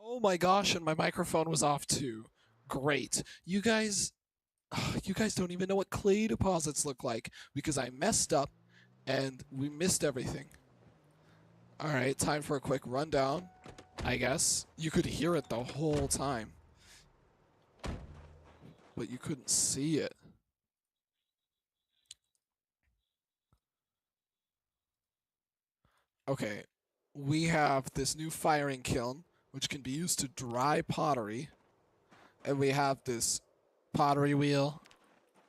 Oh my gosh, and my microphone was off too. Great. You guys don't even know what clay deposits look like because I messed up and we missed everything. All right, time for a quick rundown, I guess. You could hear it the whole time, but you couldn't see it. Okay, we have this new firing kiln, which can be used to dry pottery, and we have this pottery wheel,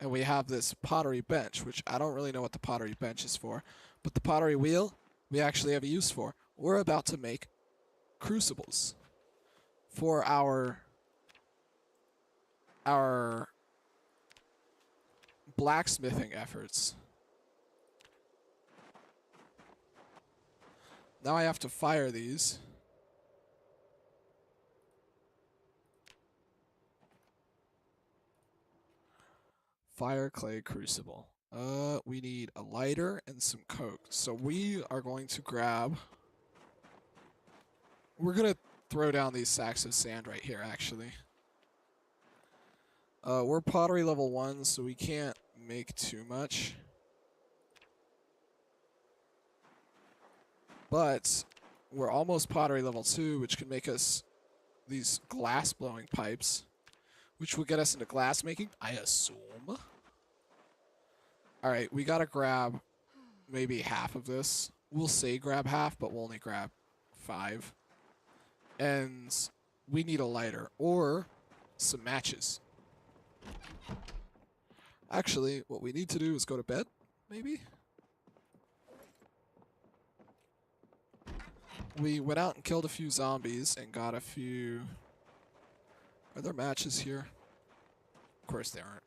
and we have this pottery bench, which I don't really know what the pottery bench is for, but the pottery wheel we actually have a use for. We're about to make crucibles for our blacksmithing efforts. Now I have to fire these. Fire clay crucible. We need a lighter and some coke. So we are going to grab. We're gonna throw down these sacks of sand right here, actually. We're pottery level 1, so we can't make too much. But we're almost pottery level 2, which can make us these glass blowing pipes, which will get us into glass making, I assume. Alright, we gotta grab maybe half of this. We'll say grab half, but we'll only grab 5. And we need a lighter or some matches. Actually, what we need to do is go to bed, maybe? We went out and killed a few zombies and got a few... Are there matches here? Of course there aren't.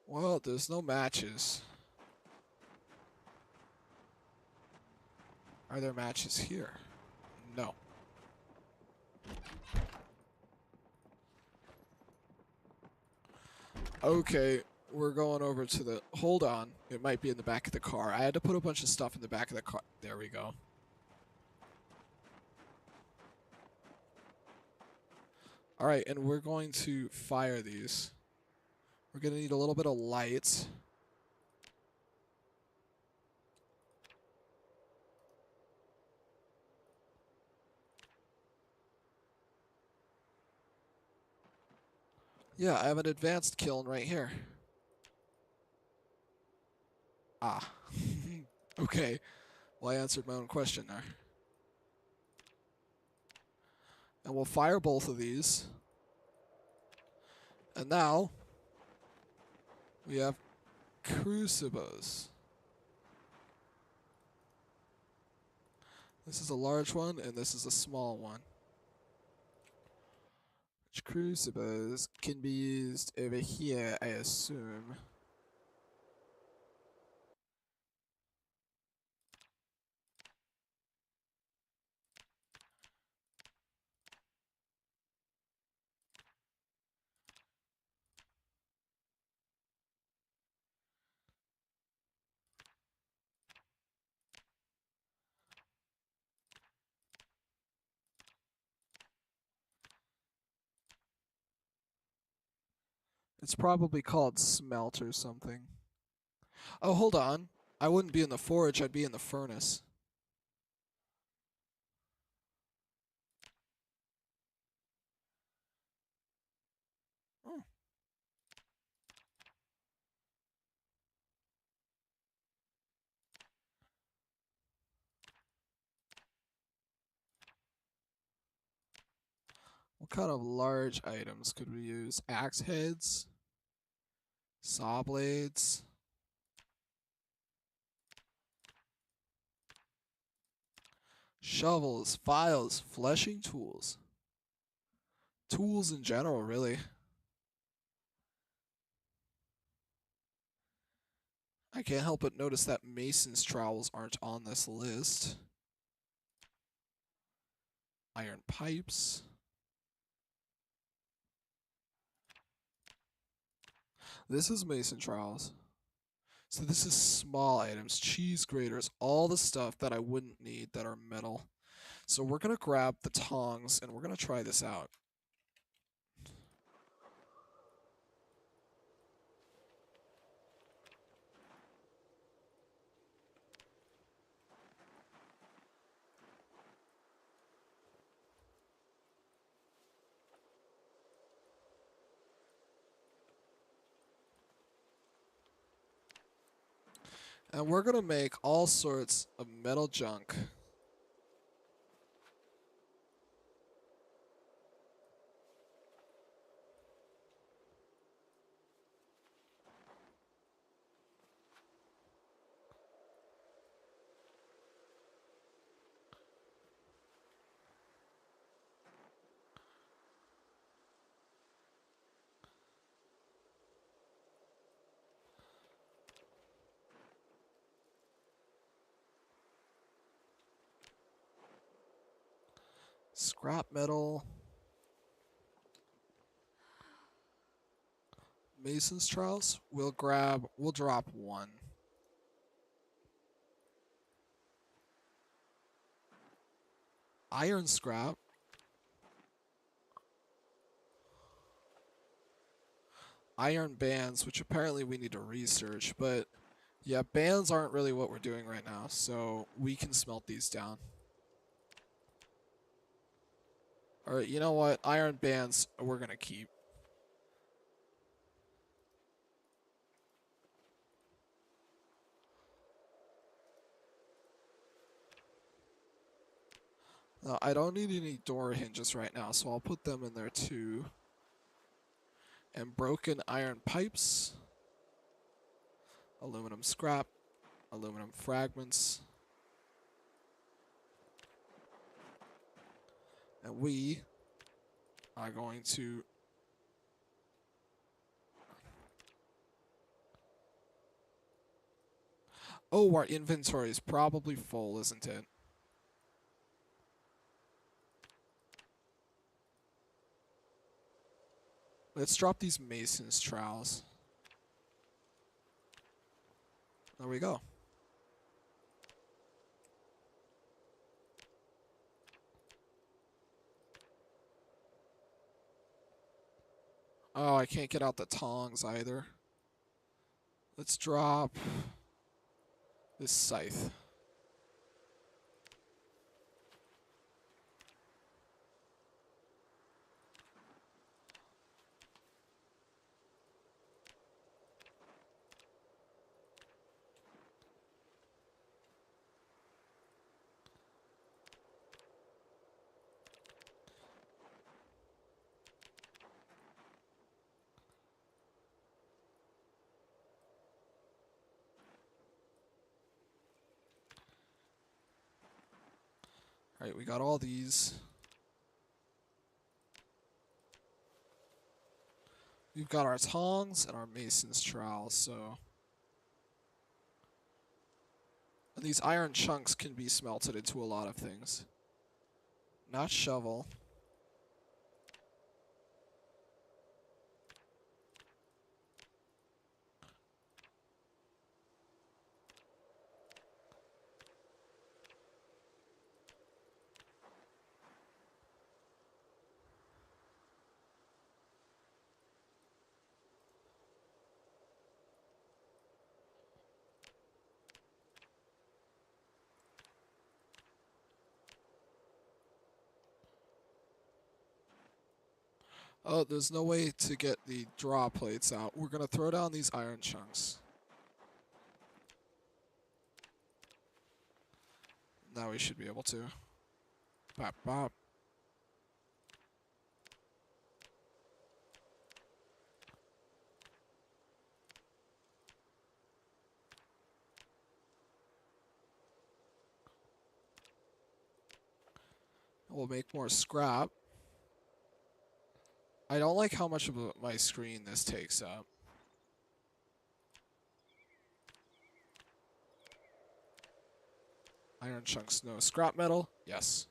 Well, there's no matches. Are there matches here? No. Okay, we're going over to the... Hold on. It might be in the back of the car. I had to put a bunch of stuff in the back of the car. There we go. Alright, and we're going to fire these. We're going to need a little bit of light. Yeah, I have an advanced kiln right here. Ah. Okay. Well, I answered my own question there. And we'll fire both of these. And now, we have crucibles. This is a large one, and this is a small one. Which crucibles can be used over here, I assume. It's probably called smelt or something. Oh, hold on. I wouldn't be in the forge, I'd be in the furnace. Oh. What kind of large items could we use? Axe heads? Saw blades? Shovels, files, fleshing tools. Tools in general, really. I can't help but notice that mason's trowels aren't on this list. Iron pipes. This is mason trowels. So this is small items, cheese graters, all the stuff that I wouldn't need that are metal. So we're going to grab the tongs and we're going to try this out. And we're going to make all sorts of metal junk. Scrap metal. Mason's trowels. We'll drop one. Iron scrap. Iron bands, which apparently we need to research, but yeah, bands aren't really what we're doing right now, so we can smelt these down. Alright, you know what? Iron bands we're gonna keep. I don't need any door hinges right now, so I'll put them in there too. And broken iron pipes. Aluminum scrap. Aluminum fragments. And we are going to... Oh, our inventory is probably full, isn't it? Let's drop these mason's trowels. There we go. Oh, I can't get out the tongs either. Let's drop this scythe. Alright, we got all these. We've got our tongs and our mason's trowels, so... And these iron chunks can be smelted into a lot of things. Not shovel. Oh, there's no way to get the draw plates out. We're going to throw down these iron chunks. Now we should be able to. Bop, bop. We'll make more scrap. I don't like how much of my screen this takes up. Iron chunks, no. Scrap metal? Yes.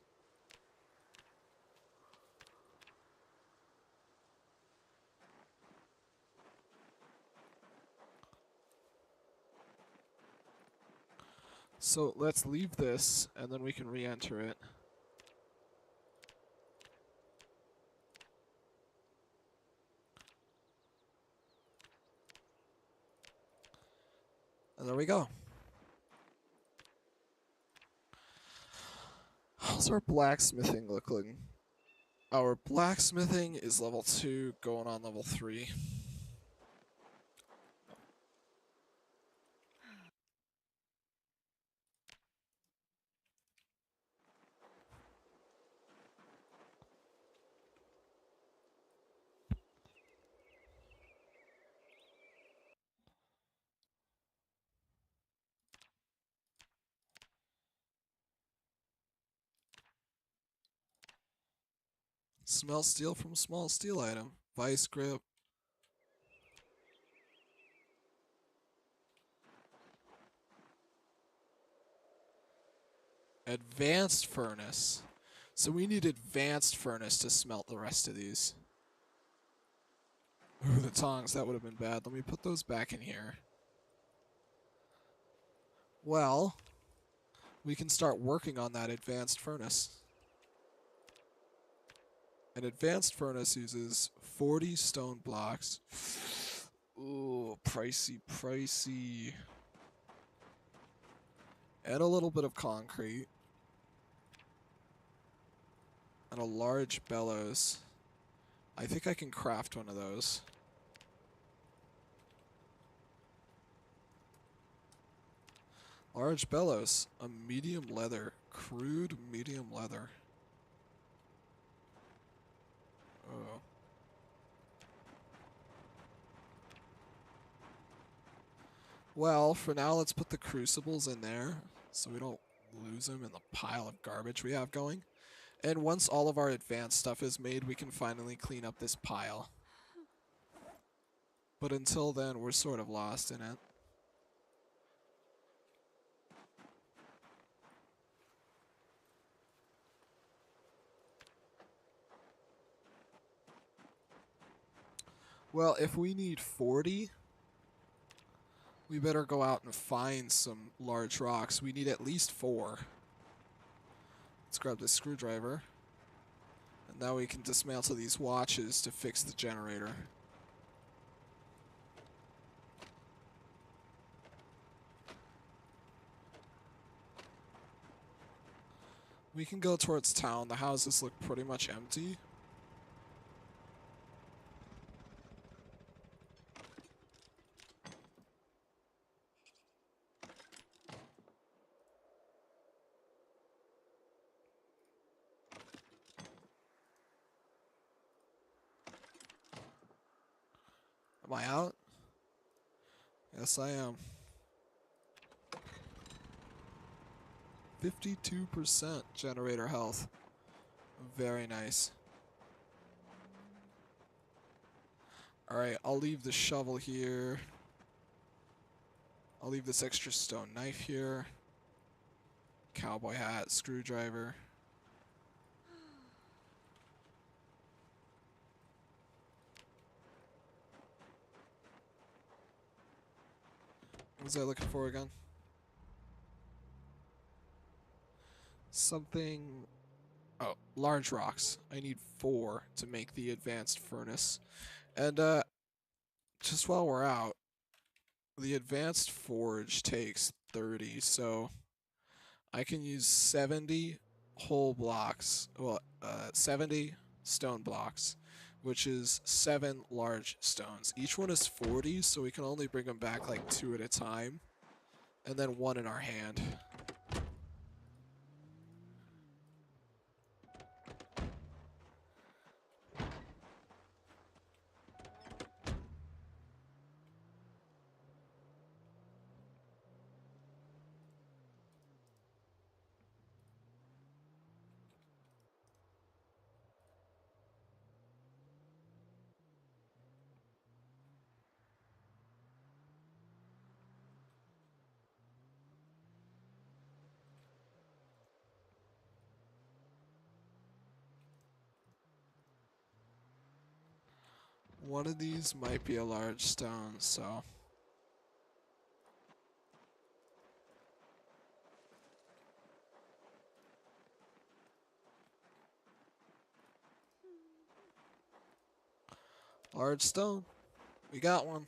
So let's leave this, and then we can re-enter it. And there we go. How's our blacksmithing looking? Our blacksmithing is level 2, going on level 3. Smell steel from small steel item. Vice grip. Advanced furnace. So we need advanced furnace to smelt the rest of these. Ooh, the tongs, that would have been bad. Let me put those back in here. Well, we can start working on that advanced furnace. An advanced furnace uses 40 stone blocks. Ooh, pricey, pricey. And a little bit of concrete. And a large bellows. I think I can craft one of those. Large bellows. A medium leather. Crude medium leather. Oh. Well, for now, let's put the crucibles in there so we don't lose them in the pile of garbage we have going. And once all of our advanced stuff is made, we can finally clean up this pile. But until then, we're sort of lost in it. Well, if we need 40, we better go out and find some large rocks. We need at least 4. Let's grab this screwdriver. And now we can dismantle these watches to fix the generator. We can go towards town. The houses look pretty much empty. Am I out? Yes, I am. 52% generator health. Very nice. Alright, I'll leave the shovel here. I'll leave this extra stone knife here. Cowboy hat, screwdriver. What was I looking for again? Something... Oh, large rocks. I need 4 to make the advanced furnace. And, just while we're out, the advanced forge takes 30, so I can use 70 whole blocks, well, 70 stone blocks, which is 7 large stones. Each one is 40, so we can only bring them back like 2 at a time, and then 1 in our hand. One of these might be a large stone, so... Large stone. We got one.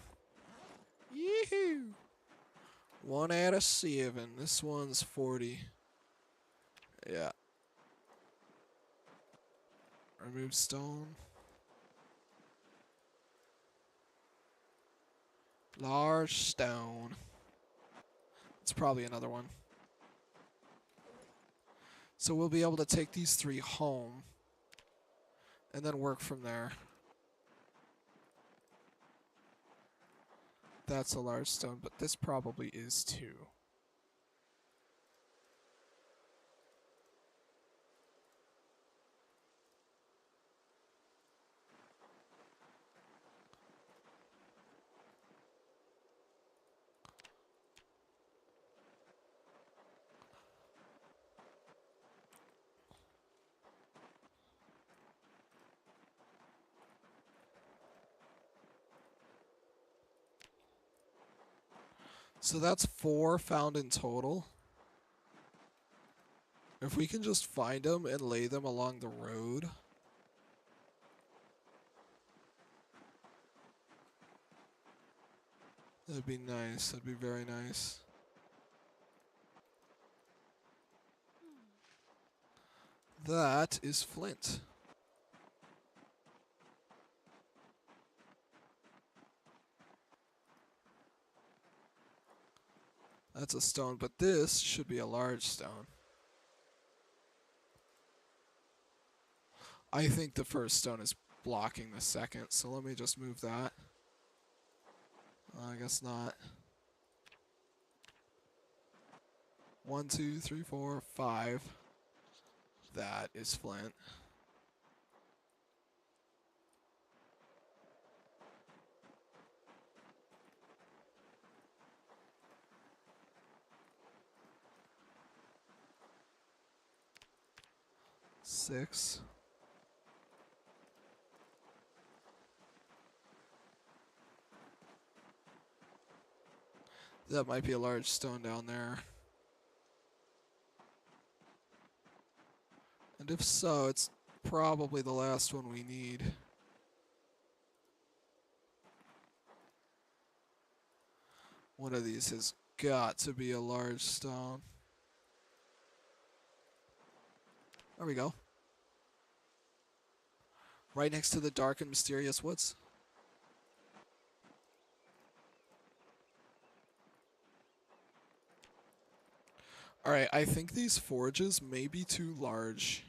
Yee-hoo! 1 out of 7. This one's 40. Yeah. Remove stone. Large stone. It's probably another one. So we'll be able to take these 3 home and then work from there. That's a large stone, but this probably is 2. So that's 4 found in total. If we can just find them and lay them along the road. That'd be nice. That'd be very nice. That is flint. That's a stone, but this should be a large stone. I think the first stone is blocking the second, so let me just move that. I guess not. 1, 2, 3, 4, 5. That is flint. Six. That might be a large stone down there. And if so, it's probably the last one we need. One of these has got to be a large stone. There we go. Right next to the dark and mysterious woods. Alright, I think these forges may be too large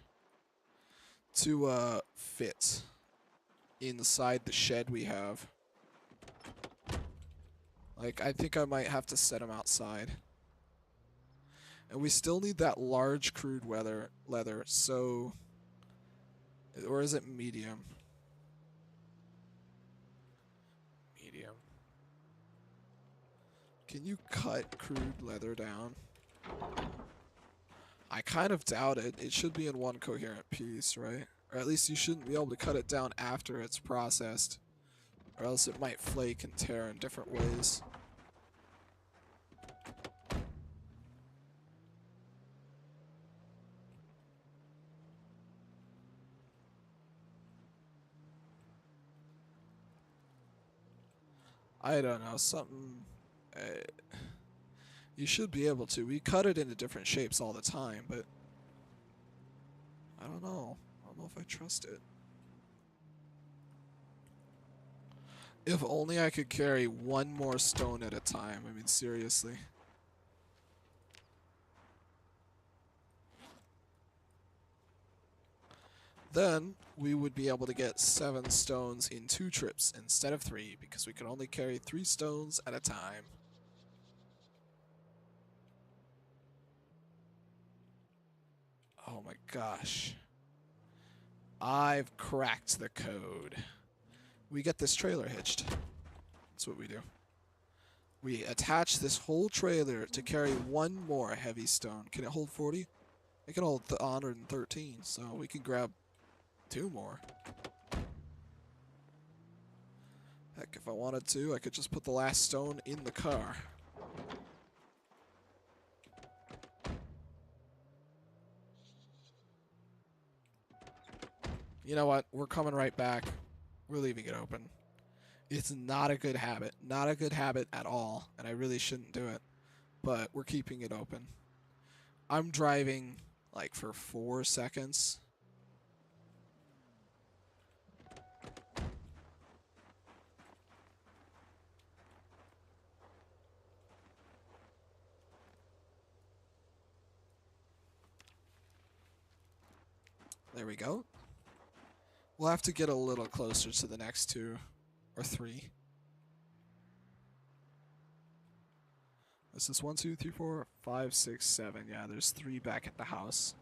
to fit inside the shed we have. Like, I think I might have to set them outside. And we still need that large crude leather, so... Or is it medium? Medium. Can you cut crude leather down? I kind of doubt it. It should be in one coherent piece, right? Or at least you shouldn't be able to cut it down after it's processed. Or else it might flake and tear in different ways. I don't know, something... you should be able to. We cut it into different shapes all the time, but... I don't know. I don't know if I trust it. If only I could carry one more stone at a time. I mean, seriously. Then, we would be able to get 7 stones in 2 trips instead of 3, because we can only carry 3 stones at a time. Oh my gosh. I've cracked the code. We get this trailer hitched. That's what we do. We attach this whole trailer to carry 1 more heavy stone. Can it hold 40? It can hold 113, so we can grab 2 more. Heck, if I wanted to, I could just put the last stone in the car. You know what? We're coming right back. We're leaving it open. It's not a good habit. Not a good habit at all, and I really shouldn't do it. But we're keeping it open. I'm driving like for 4 seconds. There we go. We'll have to get a little closer to the next 2 or 3. This is 1, 2, 3, 4, 5, 6, 7. Yeah, there's 3 back at the house.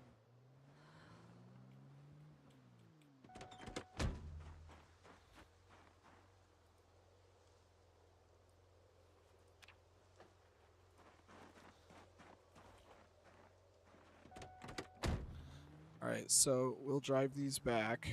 Alright, so we'll drive these back.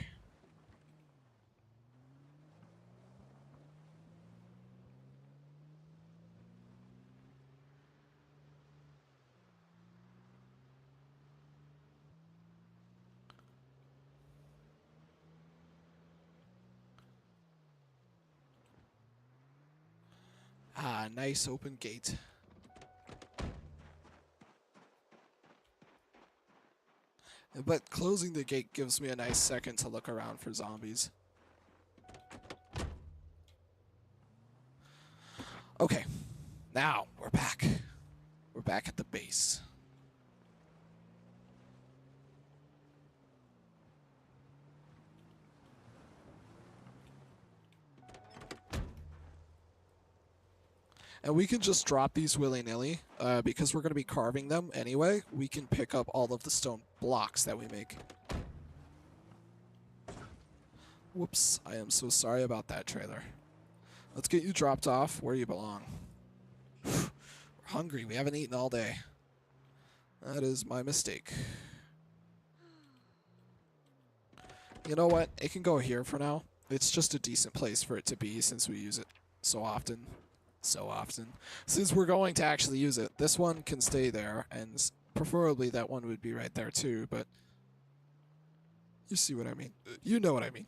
Ah, nice open gate. But closing the gate gives me a nice second to look around for zombies. Okay, now we're back. We're back at the base. And we can just drop these willy-nilly, because we're going to be carving them anyway. We can pick up all of the stone blocks that we make. Whoops, I am so sorry about that, trailer. Let's get you dropped off where you belong. We're hungry, we haven't eaten all day. That is my mistake. You know what, it can go here for now. It's just a decent place for it to be since we use it so often. Since we're going to actually use it, this one can stay there, and preferably that one would be right there too, but you see what I mean. You know what I mean.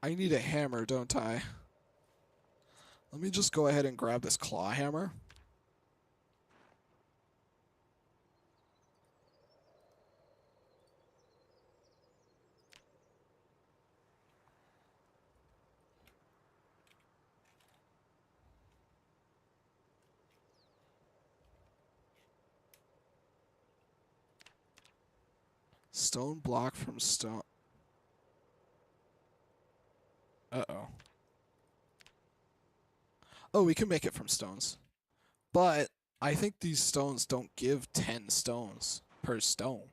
I need a hammer, don't I? Let me just go ahead and grab this claw hammer. Stone block from stone. Uh-oh. Oh, we can make it from stones. But I think these stones don't give 10 stones per stone.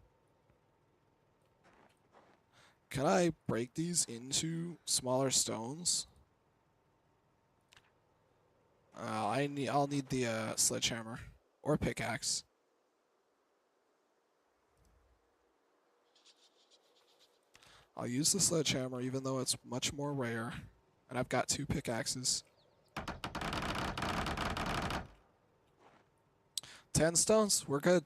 Can I break these into smaller stones? I'll need the sledgehammer or pickaxe. I'll use the sledgehammer even though it's much more rare, and I've got 2 pickaxes. 10 stones, we're good.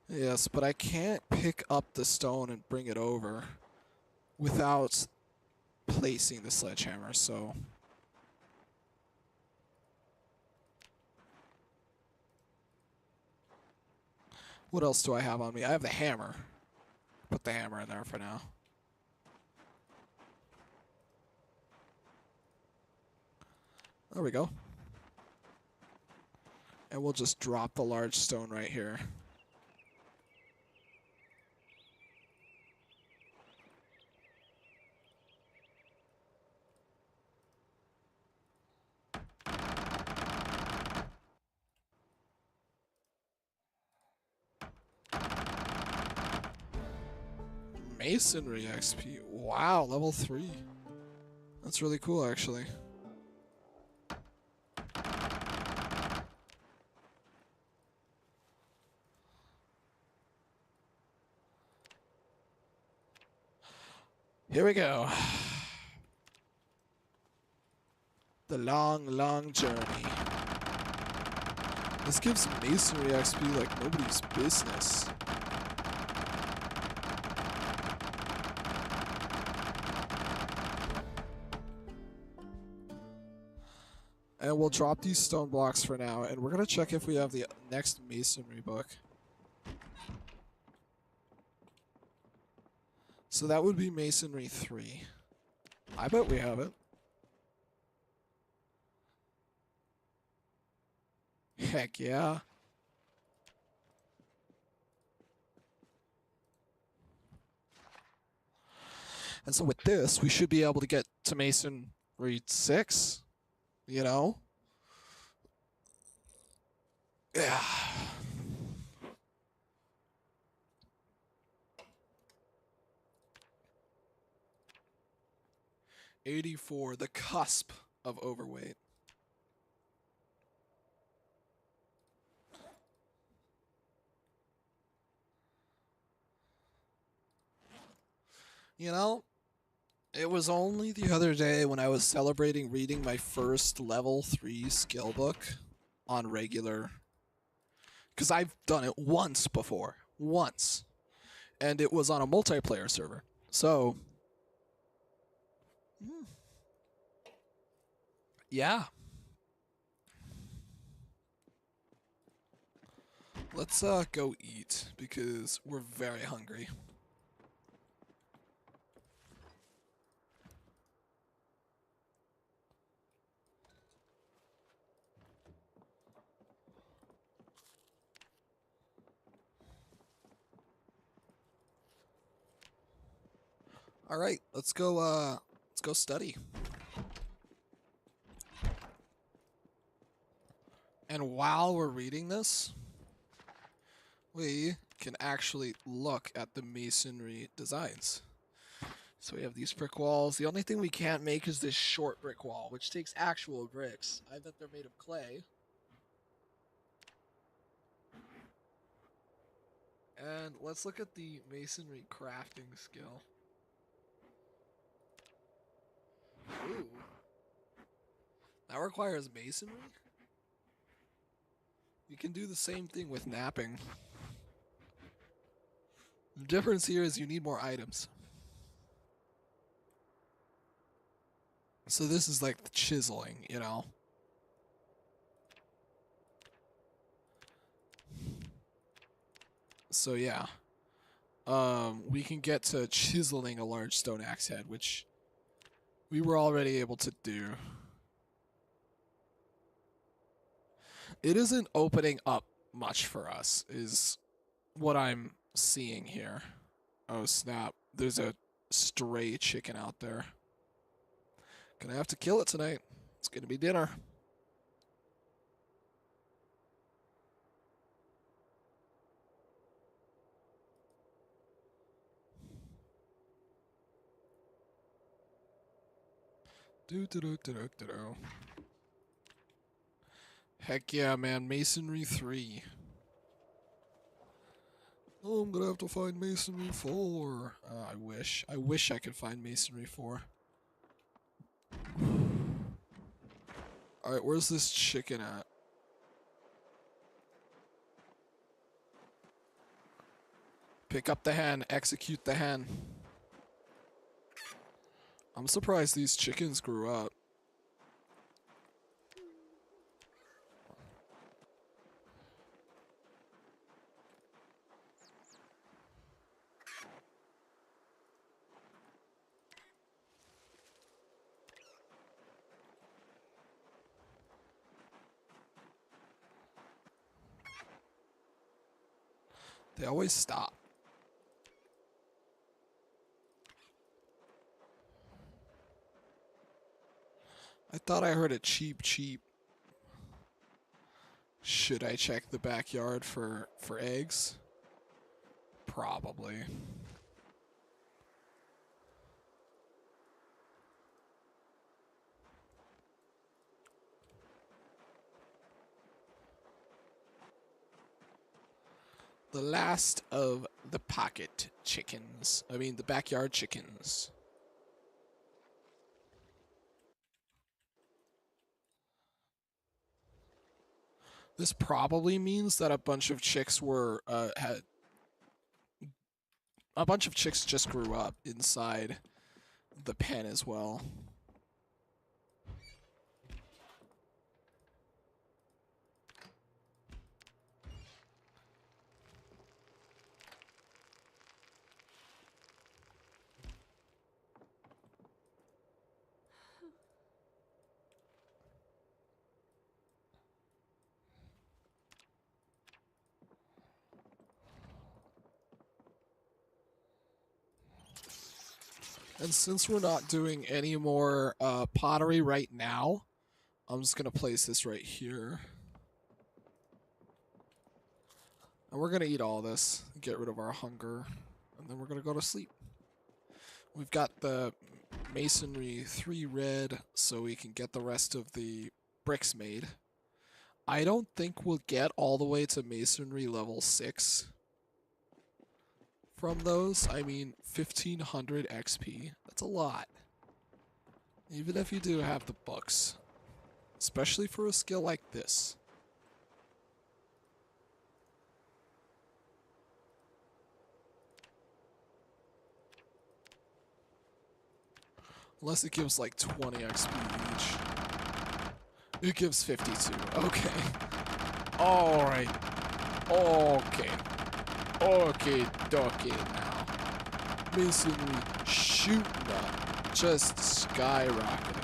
Yes, but I can't pick up the stone and bring it over without placing the sledgehammer, so... What else do I have on me? I have the hammer. Put the hammer in there for now. There we go. And we'll just drop the large stone right here. masonry XP. Wow, level 3. That's really cool, actually. Here we go. The long, long journey. This gives masonry XP like nobody's business. And we'll drop these stone blocks for now, and we're going to check if we have the next masonry book. So that would be masonry 3. I bet we have it. Heck yeah. And so with this, we should be able to get to masonry 6, you know? Yeah. $84, the cusp of overweight. You know, it was only the other day when I was celebrating reading my first level 3 skill book on regular. Because I've done it once before. Once. And it was on a multiplayer server. So, yeah. Let's go eat because we're very hungry. All right, let's go study. And while we're reading this, we can actually look at the masonry designs. So we have these brick walls. The only thing we can't make is this short brick wall, which takes actual bricks. I bet they're made of clay. And let's look at the masonry crafting skill. Ooh. That requires masonry? You can do the same thing with napping. The difference here is you need more items. So this is like the chiseling, you know? So yeah. We can get to chiseling a large stone axe head, which we were already able to do. It isn't opening up much for us, is what I'm seeing here. Oh snap, there's a stray chicken out there. Gonna have to kill it tonight. It's gonna be dinner. Do. Heck yeah, man. Masonry 3. Oh, I'm gonna have to find Masonry 4. I wish. I wish I could find Masonry 4. Alright, where's this chicken at? Pick up the hen. Execute the hen. I'm surprised these chickens grew up. They always stop. I thought I heard a cheep cheep. Should I check the backyard for eggs? Probably. The last of the pocket chickens. I mean, the backyard chickens. This probably means that a bunch of chicks were had a bunch of chicks just grew up inside the pen as well. And since we're not doing any more pottery right now, I'm just going to place this right here. And we're going to eat all this, get rid of our hunger, and then we're going to go to sleep. We've got the masonry 3 red, so we can get the rest of the bricks made. I don't think we'll get all the way to masonry level 6 from those. I mean, 1500 XP. That's a lot. Even if you do have the books. Especially for a skill like this. Unless it gives like 20 XP each. It gives 52. Okay. Alright. Okay. Okay, dokie now. Masonry shooting up. Just skyrocketing.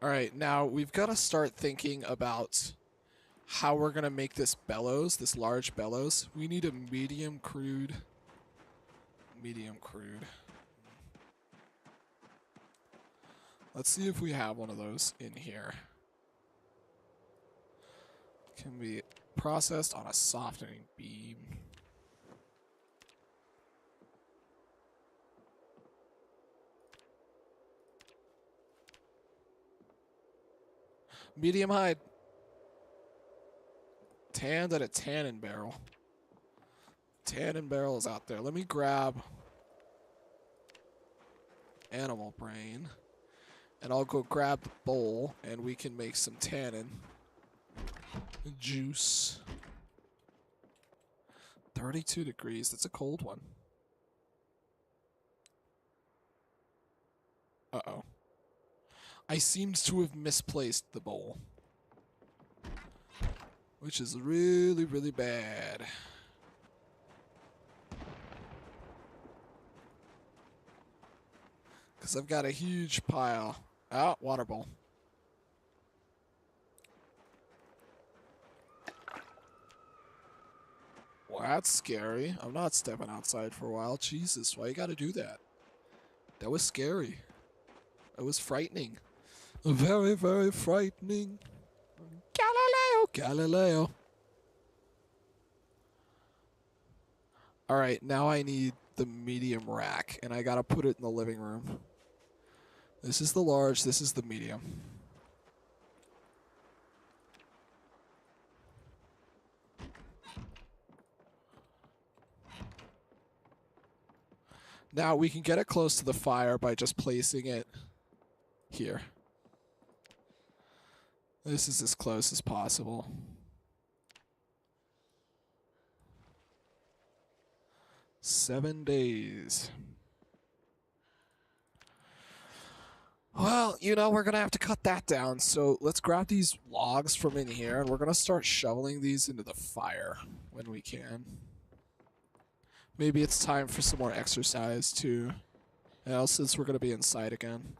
Alright, now we've got to start thinking about how we're going to make this bellows, this large bellows. We need a medium crude. Medium crude. Let's see if we have one of those in here. Can be processed on a softening beam. Medium hide. Tanned at a tannin barrel. Tannin barrel is out there. Let me grab animal brain. And I'll go grab the bowl and we can make some tannin juice. 32 degrees. That's a cold one. Uh-oh. I seemed to have misplaced the bowl. Which is really, really bad. Because I've got a huge pile. Ah, water bowl. Well, that's scary. I'm not stepping outside for a while. Jesus, why you gotta do that? That was scary. That was frightening. Very, very frightening. Galileo, Galileo. Alright, now I need the medium rack, and I gotta put it in the living room. This is the large, this is the medium. Now we can get it close to the fire by just placing it here. This is as close as possible. "7 days. Well, you know, we're going to have to cut that down. So let's grab these logs from in here, and we're going to start shoveling these into the fire when we can. Maybe it's time for some more exercise, too. Since we're going to be inside again.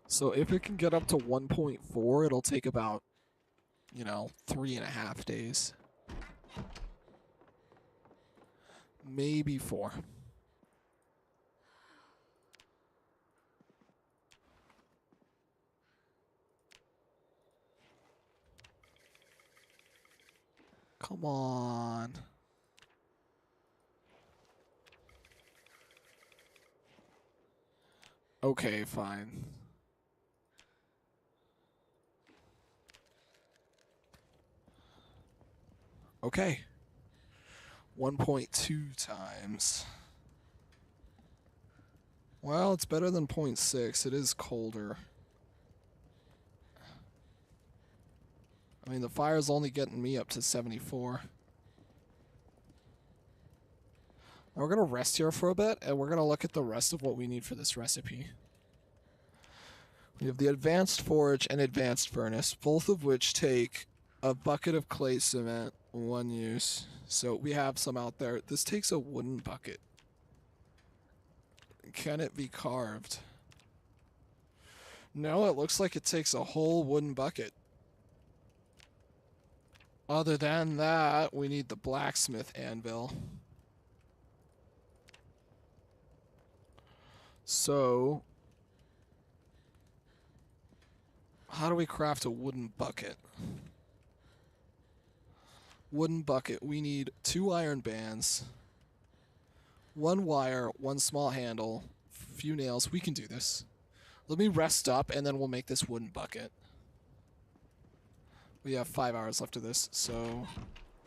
So if it can get up to 1.4, it'll take about, 3.5 days. Maybe 4. Come on. Okay, fine. Okay. 1.2 times. Well, it's better than 0.6. It is colder. I mean, the fire's only getting me up to 74. Now we're going to rest here for a bit, and we're going to look at the rest of what we need for this recipe. We have the advanced forge and advanced furnace, both of which take a bucket of clay cement, one use. So we have some out there. This takes a wooden bucket. Can it be carved? No, it looks like it takes a whole wooden bucket. Other than that, we need the blacksmith anvil. So, how do we craft a wooden bucket? Wooden bucket. We need 2 iron bands, 1 wire, 1 small handle, few nails. We can do this. Let me rest up, and then we'll make this wooden bucket. We have 5 hours left of this, so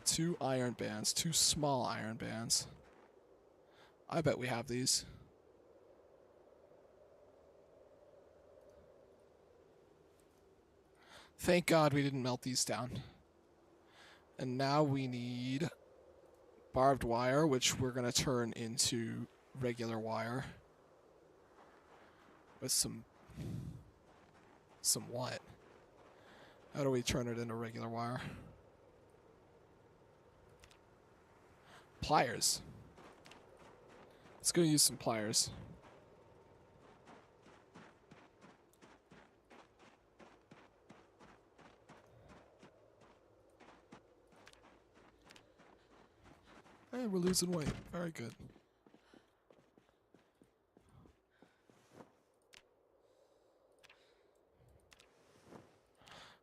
2 iron bands, 2 small iron bands. I bet we have these. Thank God we didn't melt these down. And now we need barbed wire, which we're going to turn into regular wire. With some what? How do we turn it into regular wire? Pliers. Let's go use some pliers. Hey, we're losing weight. Very good.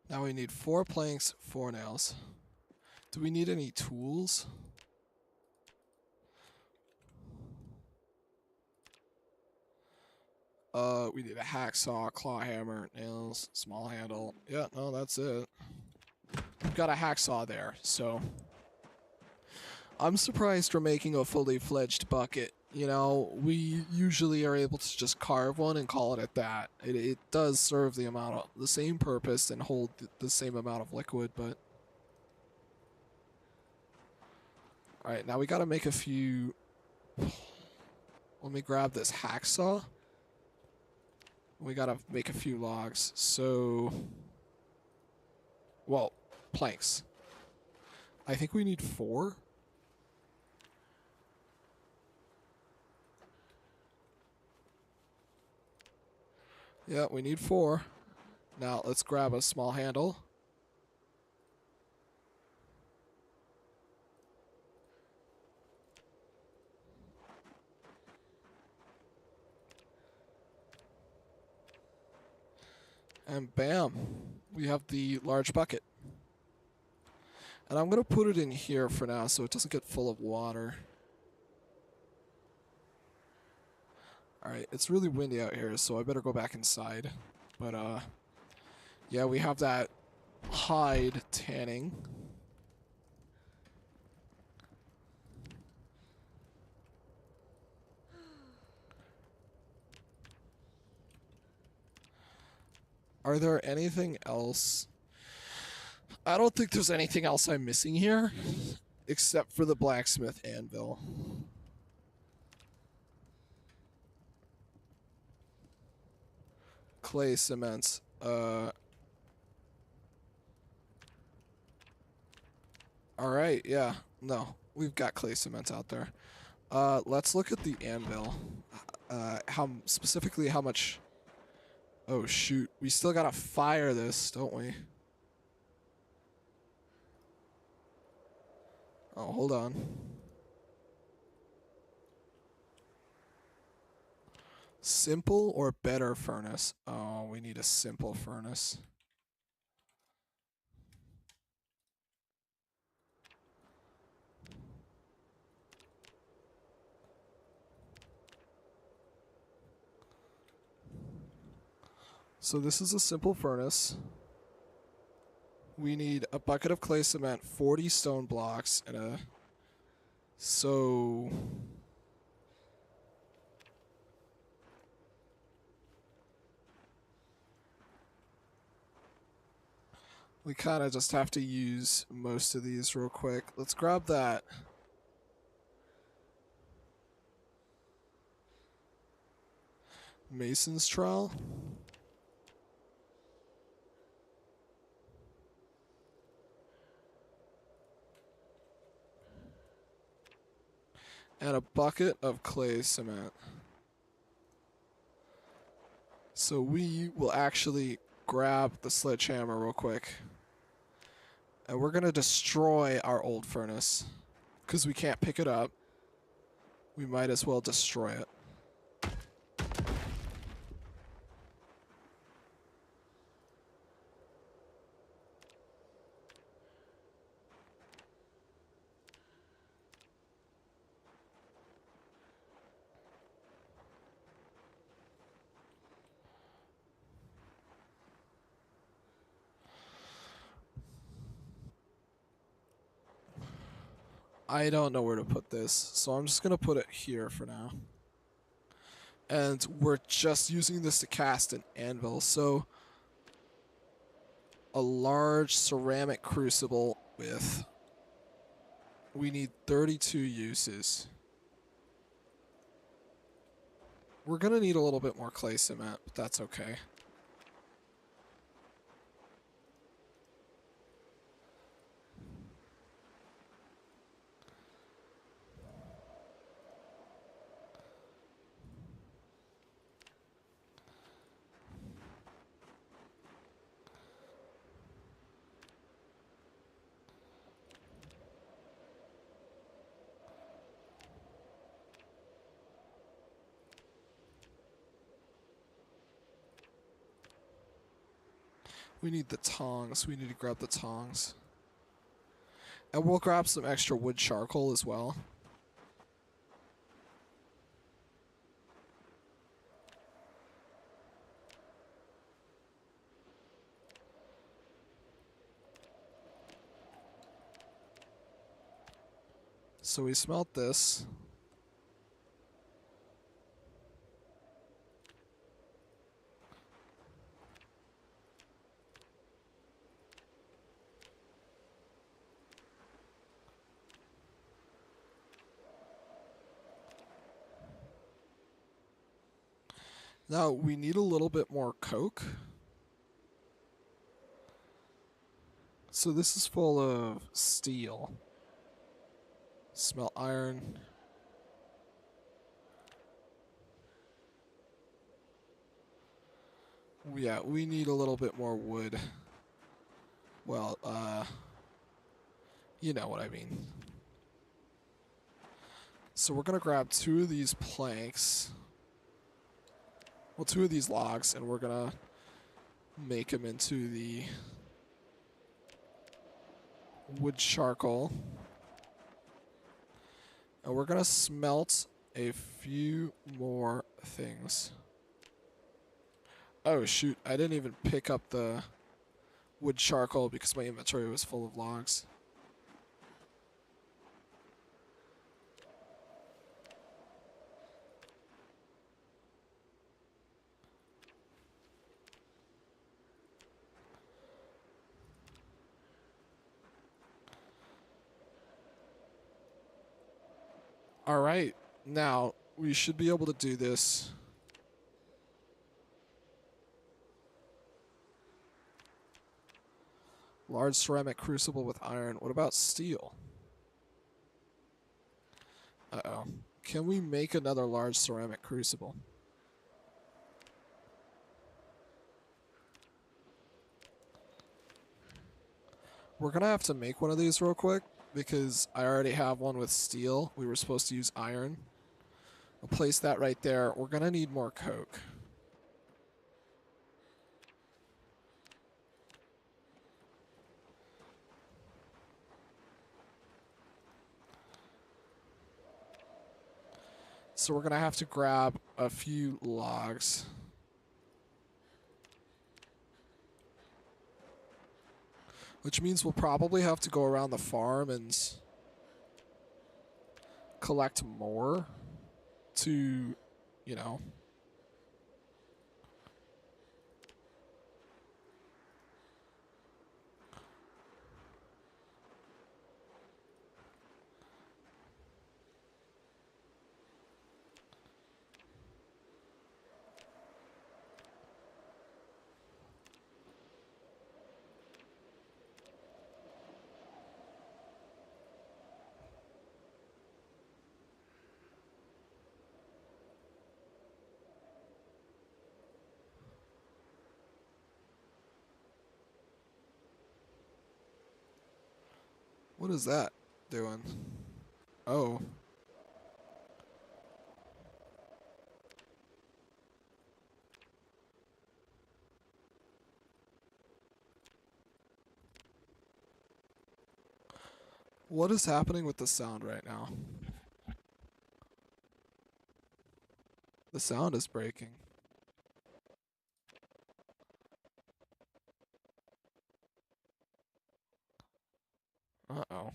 Now we need 4 planks, 4 nails. Do we need any tools? We need a hacksaw, claw hammer, nails, small handle. Yeah, no, that's it. We've got a hacksaw there, so... I'm surprised we're making a fully fledged bucket. You know, we usually are able to just carve one and call it at that. It does serve the same purpose and hold the same amount of liquid, but... Alright, now we gotta make a few... Let me grab this hacksaw. We gotta make a few logs, so... Well, planks. I think we need 4. Yeah, we need 4. Now, let's grab a small handle. And bam, we have the large bucket. And I'm going to put it in here for now so it doesn't get full of water. Alright, it's really windy out here, so I better go back inside. But, yeah, we have that hide tanning. Are there anything else? I don't think there's anything else I'm missing here, except for the blacksmith anvil. Clay cements. Alright, yeah. No, we've got clay cements out there. Let's look at the anvil. Specifically how much... Oh, shoot. We still gotta fire this, don't we? Oh, hold on. Simple or better furnace? Oh, we need a simple furnace. So this is a simple furnace. We need a bucket of clay cement, 40 stone blocks, and a... So... we kind of just have to use most of these real quick. Let's grab that. Mason's trowel. And a bucket of clay cement. So we will actually grab the sledgehammer real quick. And we're going to destroy our old furnace. Because we can't pick it up. We might as well destroy it. I don't know where to put this, so I'm just going to put it here for now. And we're just using this to cast an anvil, so a large ceramic crucible with... we need 32 uses. We're going to need a little bit more clay cement, but that's okay. We need the tongs. We need to grab the tongs. And we'll grab some extra wood charcoal as well. So we smelt this. Now, we need a little bit more coke. So this is full of steel. Smelt iron. Yeah, we need a little bit more wood. Well, you know what I mean. So we're going to grab 2 of these planks. Well, 2 of these logs, and we're going to make them into the wood charcoal. And we're going to smelt a few more things. Oh, shoot. I didn't even pick up the wood charcoal because my inventory was full of logs. All right. Now, we should be able to do this. Large ceramic crucible with iron. What about steel? Uh-oh. Can we make another large ceramic crucible? We're going to have to make one of these real quick because I already have one with steel. We were supposed to use iron. I'll place that right there. We're going to need more coke. So we're going to have to grab a few logs. Which means we'll probably have to go around the farm and collect more to, you know. What is that doing? Oh. What is happening with the sound right now? The sound is breaking. Uh-oh.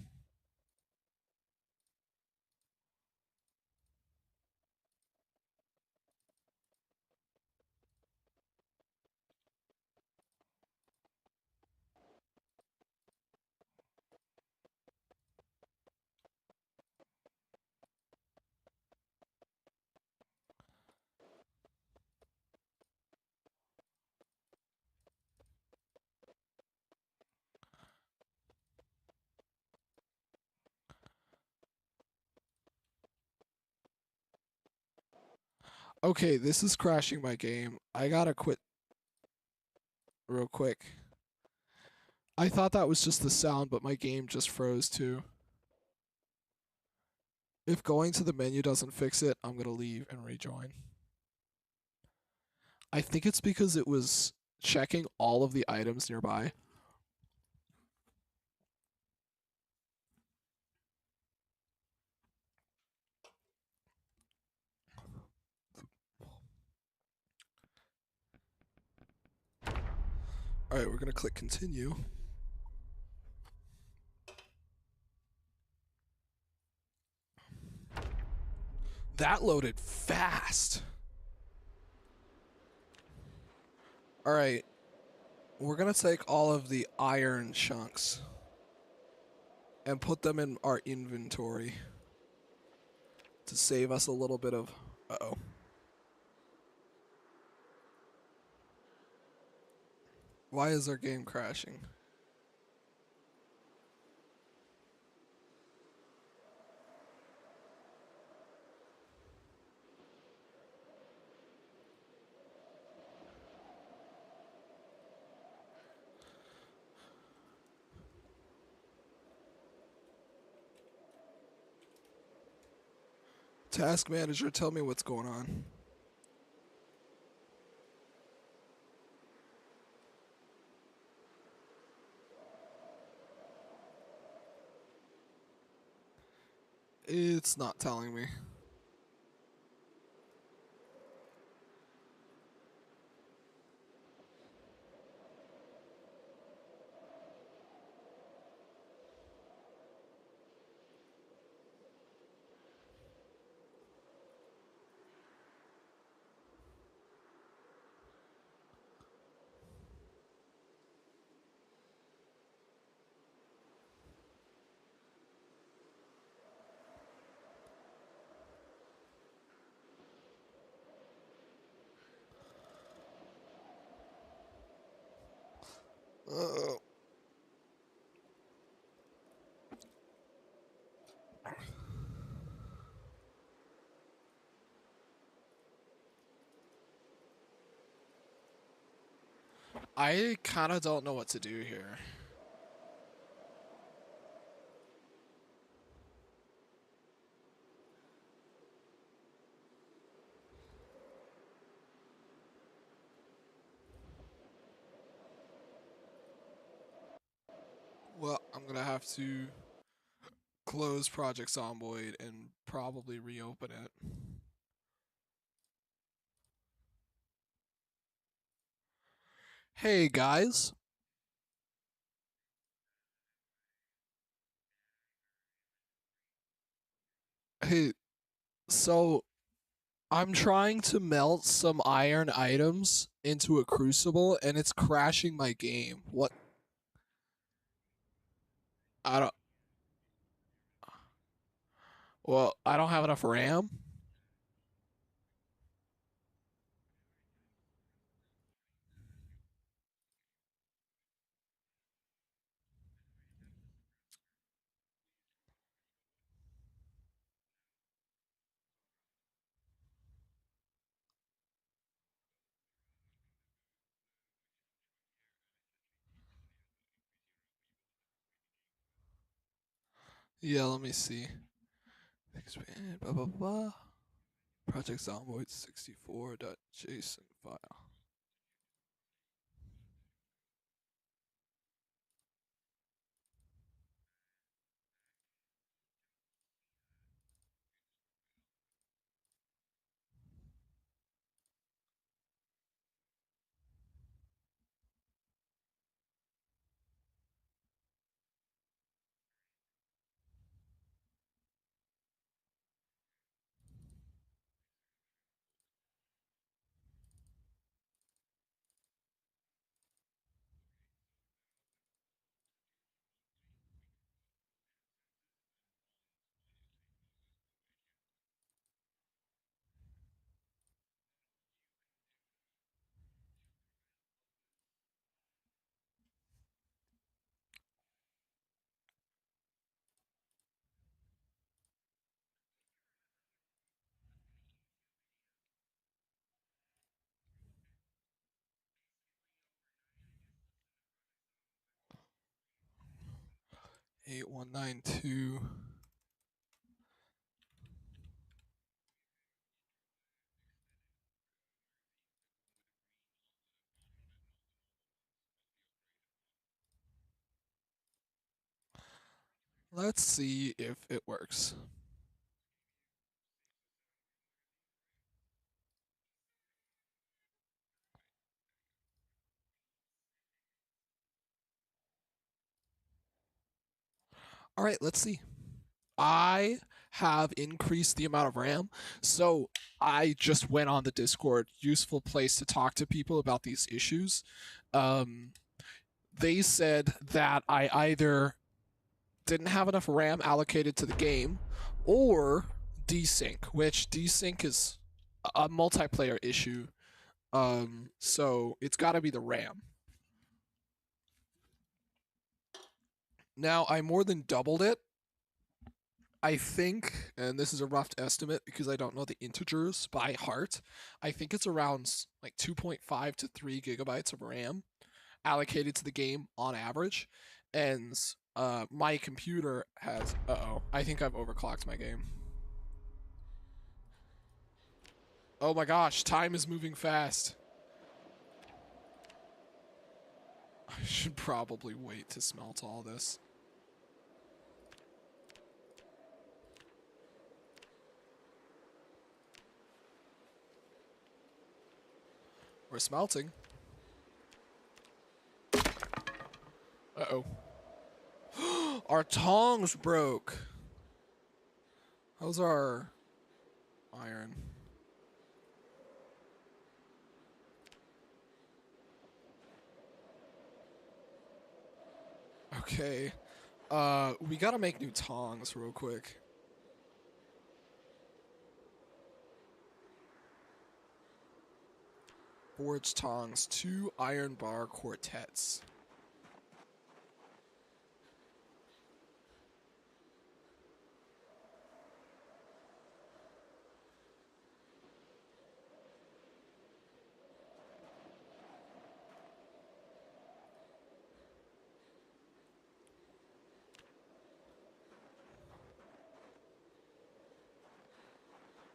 Okay, this is crashing my game. I gotta quit real quick. I thought that was just the sound, but my game just froze too. If going to the menu doesn't fix it, I'm gonna leave and rejoin. I think it's because it was checking all of the items nearby. Alright, we're gonna click continue. That loaded fast. Alright, we're gonna take all of the iron chunks and put them in our inventory to save us a little bit of... Uh-oh. Why is our game crashing? Task manager, tell me what's going on. It's not telling me. Uh, I kind of don't know what to do here. Well, I'm gonna have to close Project Zomboid and probably reopen it. Hey guys, Hey, so I'm trying to melt some iron items into a crucible and it's crashing my game. What? I don't. Well, I don't have enough RAM. Yeah, let me see. Expand, blah blah blah. Project Zomboid 64.json file. Eight one nine two. Let's see if it works. All right, let's see. I have increased the amount of RAM, so I just went on the Discord, useful place to talk to people about these issues. Um, they said that I either didn't have enough RAM allocated to the game or desync, which desync is a multiplayer issue. So it's got to be the RAM. Now I more than doubled it. I think, and this is a rough estimate because I don't know the integers by heart. I think it's around like 2.5 to 3 gigabytes of RAM allocated to the game on average, and my computer has. Uh-oh, I think I've overclocked my game. Oh my gosh, time is moving fast. I should probably wait to smelt all this. We're smelting. Uh-oh. Our tongs broke. How's our iron? Okay. We gotta make new tongs real quick. Forge tongs, 2 iron bar quartets.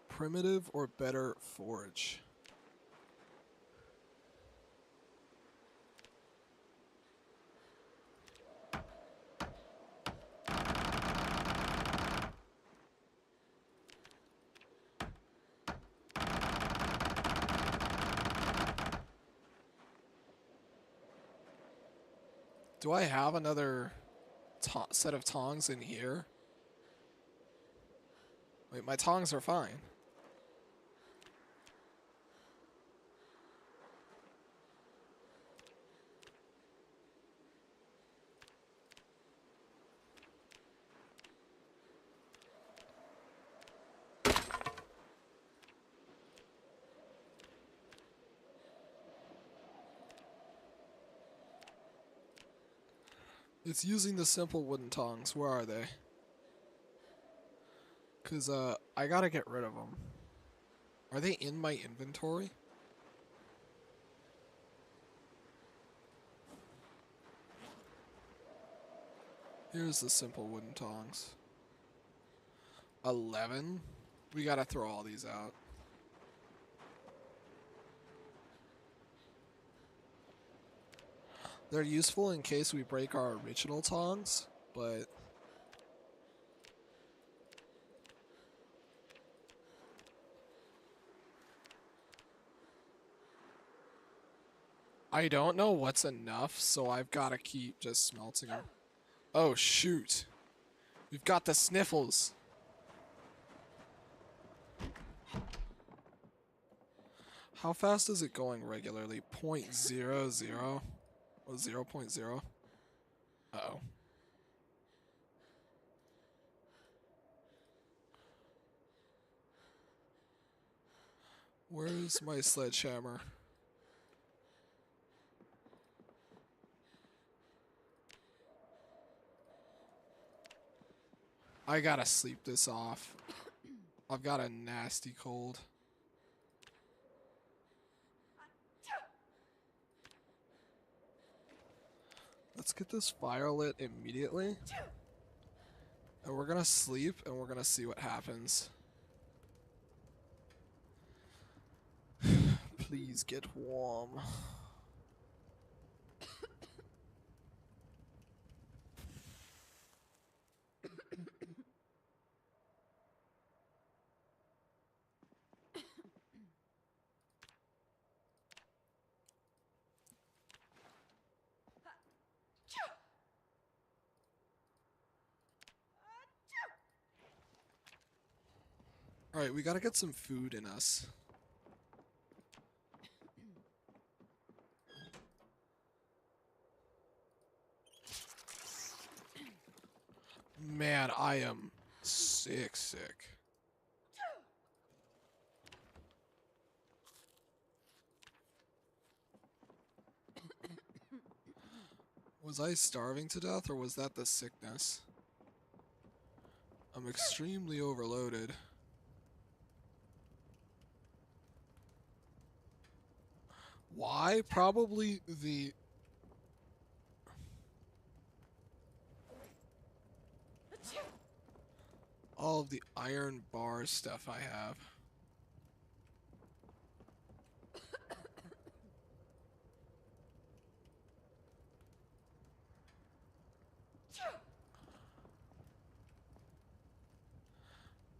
Primitive or better forge? Do I have another set of tongs in here? Wait, my tongs are fine. It's using the simple wooden tongs. Where are they? Because, I gotta get rid of them. Are they in my inventory? Here's the simple wooden tongs. 11? We gotta throw all these out. They're useful in case we break our original tongs, but I don't know what's enough, so I've gotta keep just smelting them. Oh shoot. We've got the sniffles. How fast is it going regularly? 0.00? Oh, 0.0? Uh-oh. Where's my sledgehammer? I gotta sleep this off. I've got a nasty cold. Let's get this fire lit immediately. And we're gonna sleep and we're gonna see what happens. Please get warm. Alright, we gotta get some food in us. Man, I am sick. Was I starving to death or was that the sickness? I'm extremely overloaded. Why? Probably the... all of the iron bar stuff I have.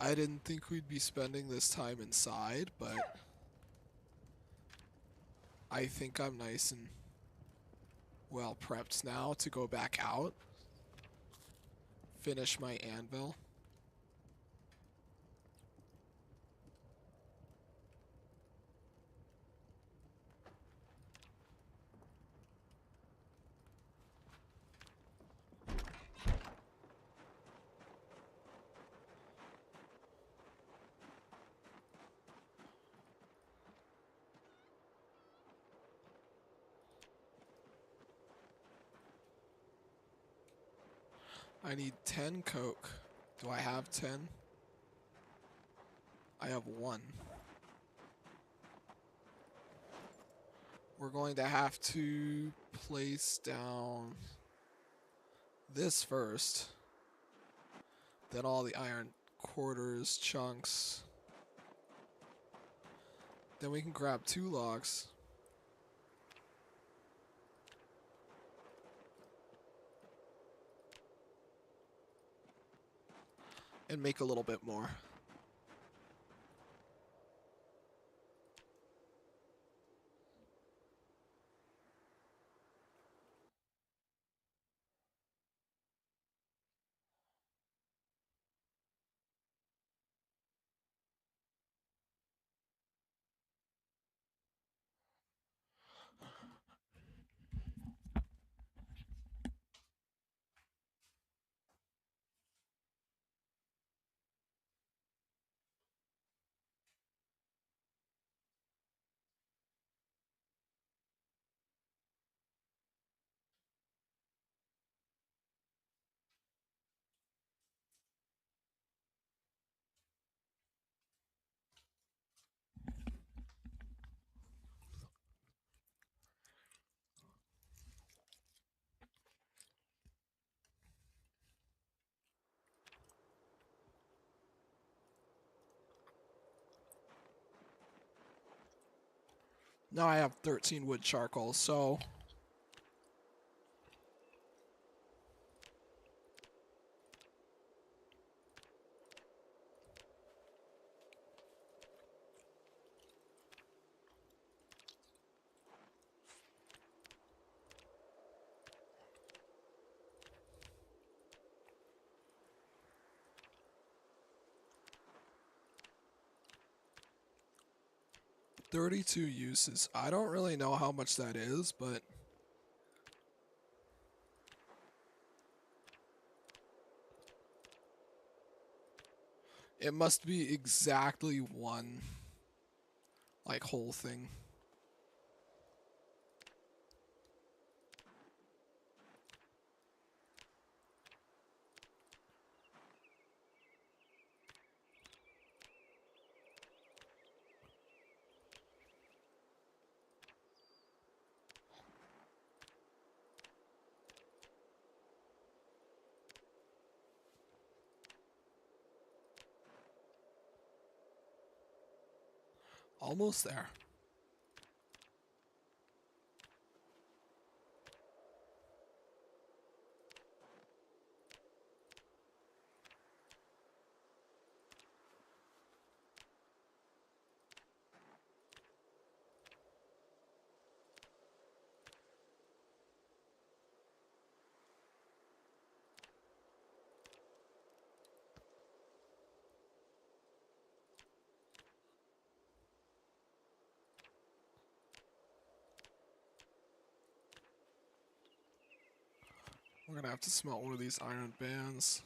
I didn't think we'd be spending this time inside, but I think I'm nice and well prepped now to go back out. Finish my anvil. I need 10 coke. Do I have 10? I have 1. We're going to have to place down this first. Then all the iron quarters, chunks. Then we can grab 2 logs. And make a little bit more. Now I have 13 wood charcoal, so... $32 uses. I don't really know how much that is, but... it must be exactly one, like, whole thing. Almost there. We're gonna have to smelt one of these iron bands.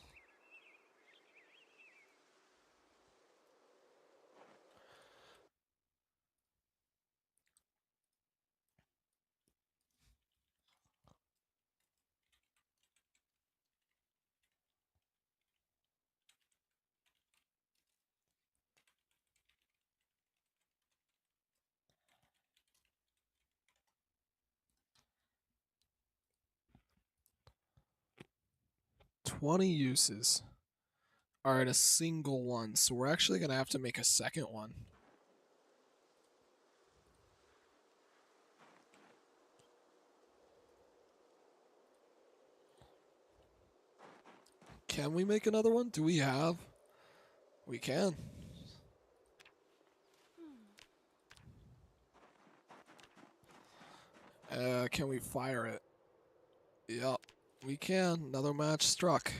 $20 uses are in a single one, so we're actually gonna have to make a second one. Can we make another one? Do we have? We can. Can we fire it? Yep, we can. Another match struck.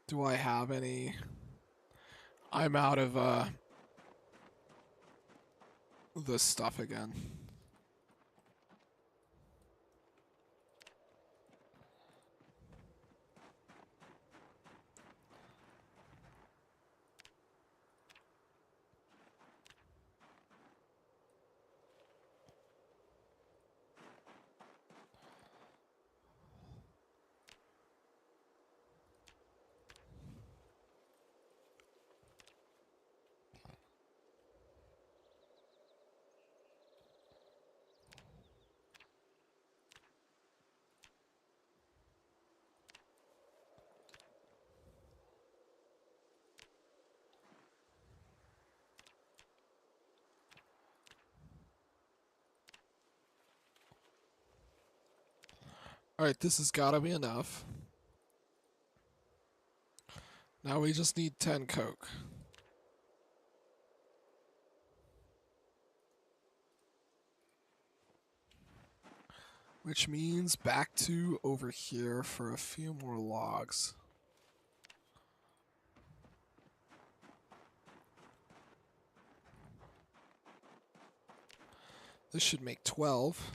Do I have any? I'm out of this stuff again. Alright, this has gotta be enough. Now we just need 10 coke. Which means back to over here for a few more logs. This should make 12.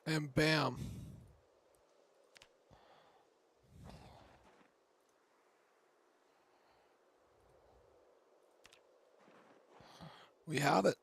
And bam. We have it.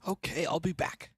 Okay, I'll be back.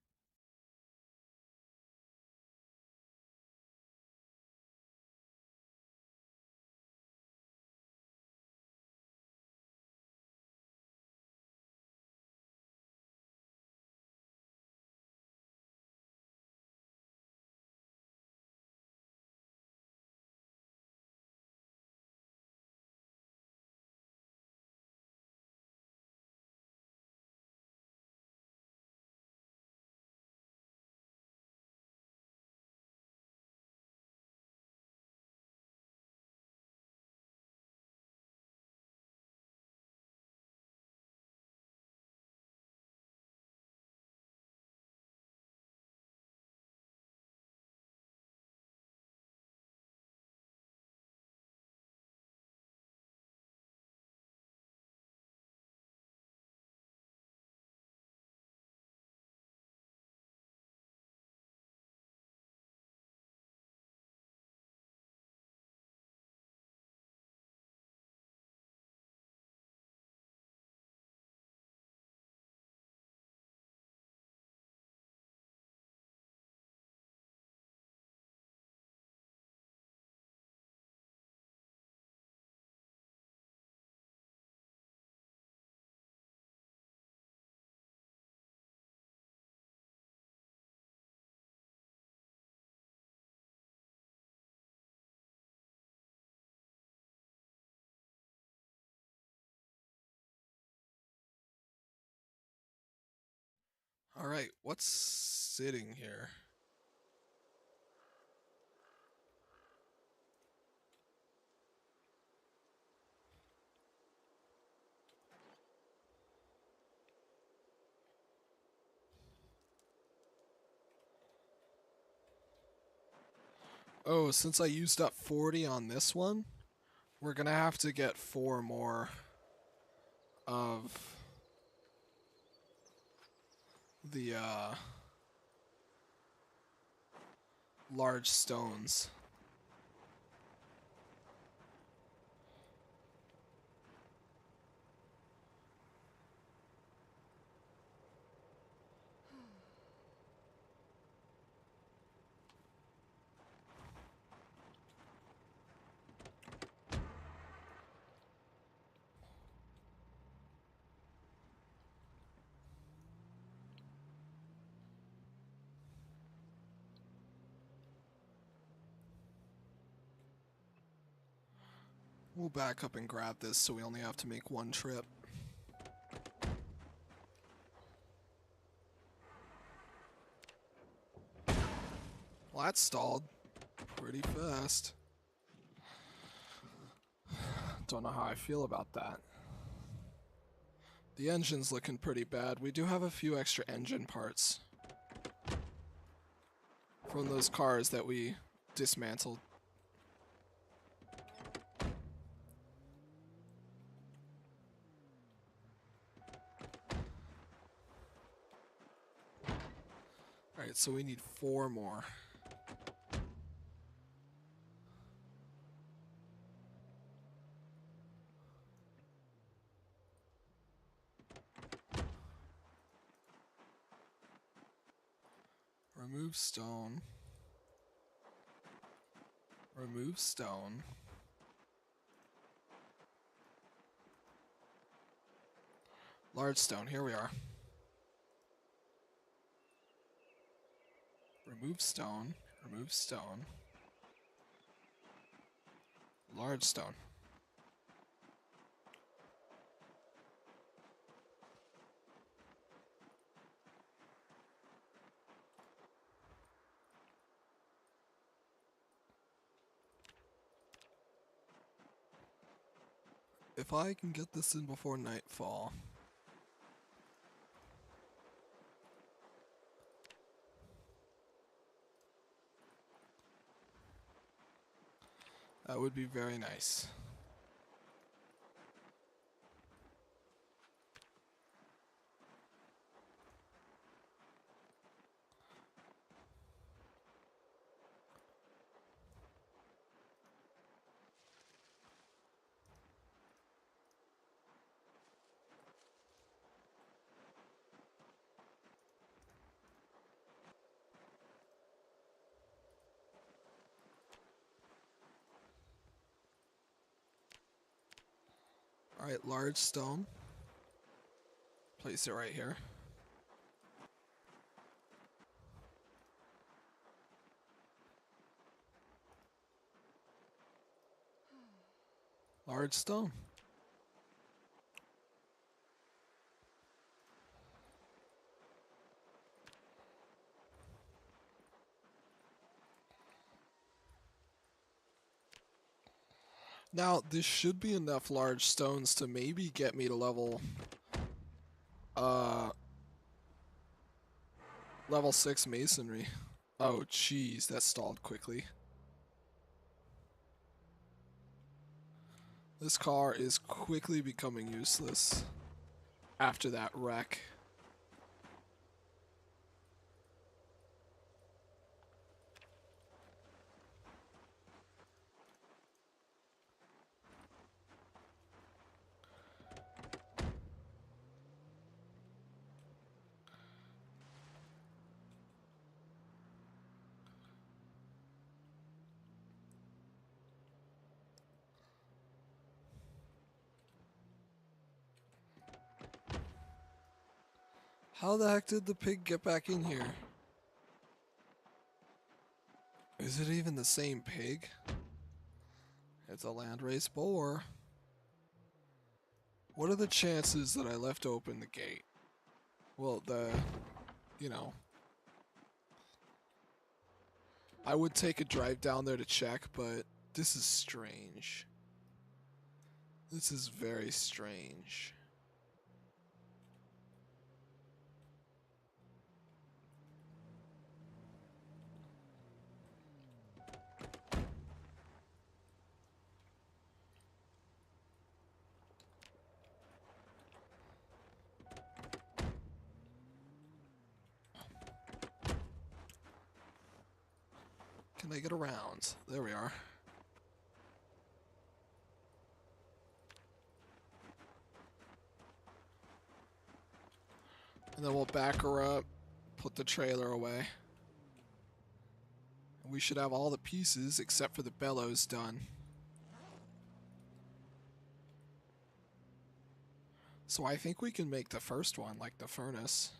All right, what's sitting here? Oh, since I used up 40 on this one, we're gonna have to get 4 more of the large stones. We'll back up and grab this so we only have to make one trip. Well, that stalled pretty fast. Don't know how I feel about that. The engine's looking pretty bad. We do have a few extra engine parts from those cars that we dismantled. Alright, so we need 4 more. Remove stone. Remove stone. Large stone, here we are. Remove stone. Remove stone. Large stone. If I can get this in before nightfall. That would be very nice. Alright, large stone. Place it right here. Large stone. Now, this should be enough large stones to maybe get me to level 6 masonry. Oh, jeez, that stalled quickly. This car is quickly becoming useless after that wreck. How the heck did the pig get back in here? Is it even the same pig? It's a landrace boar. What are the chances that I left open the gate? Well, you know, I would take a drive down there to check, but this is strange. This is very strange. Can I get around? There we are. And then we'll back her up, put the trailer away. And we should have all the pieces except for the bellows done. So I think we can make the first one, like the furnace.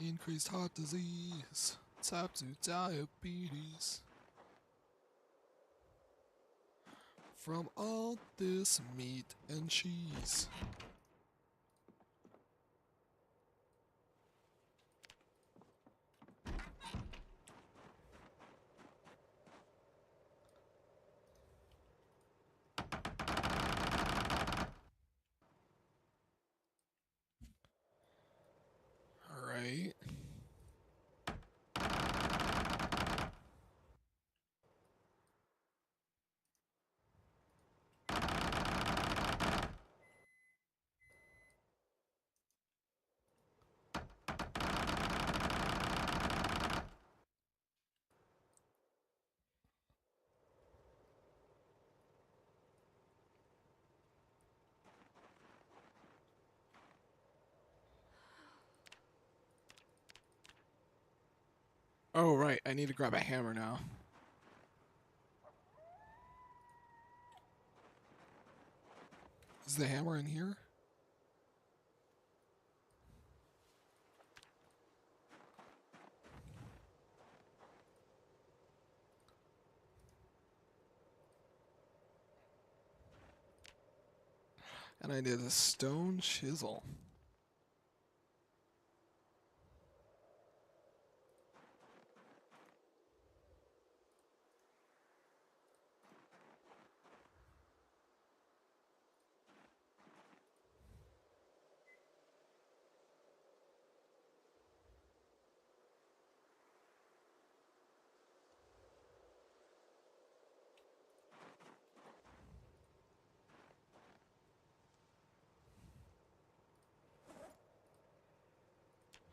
Increased heart disease. Type 2 diabetes. From all this meat and cheese. Alright. Oh, right. I need to grab a hammer now. Is the hammer in here? And I need a stone chisel.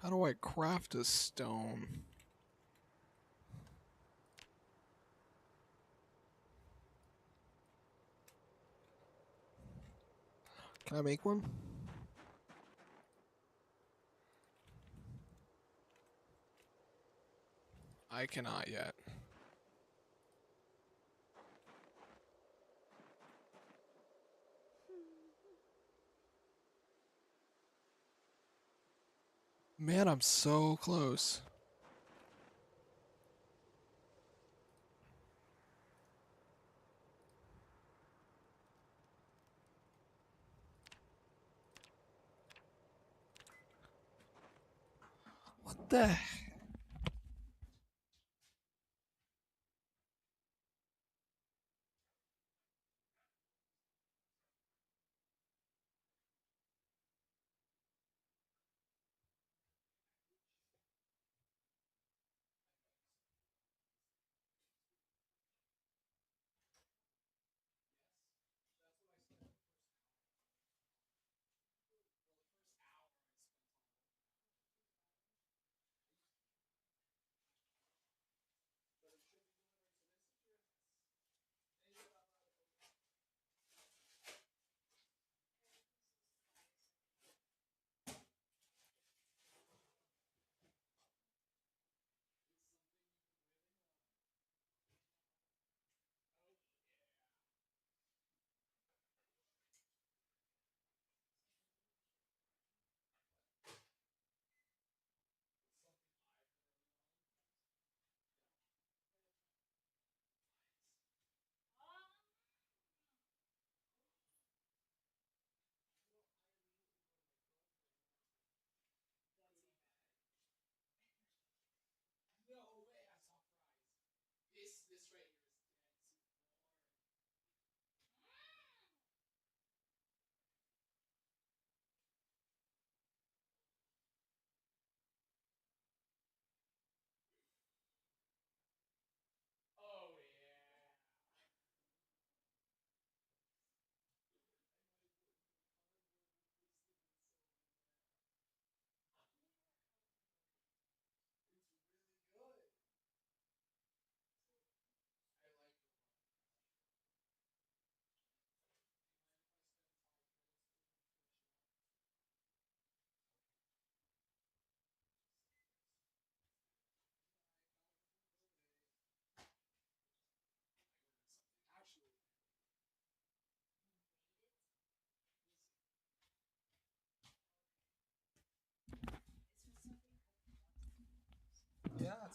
How do I craft a stone? Can I make one? I cannot yet. Man, I'm so close. What the?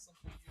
something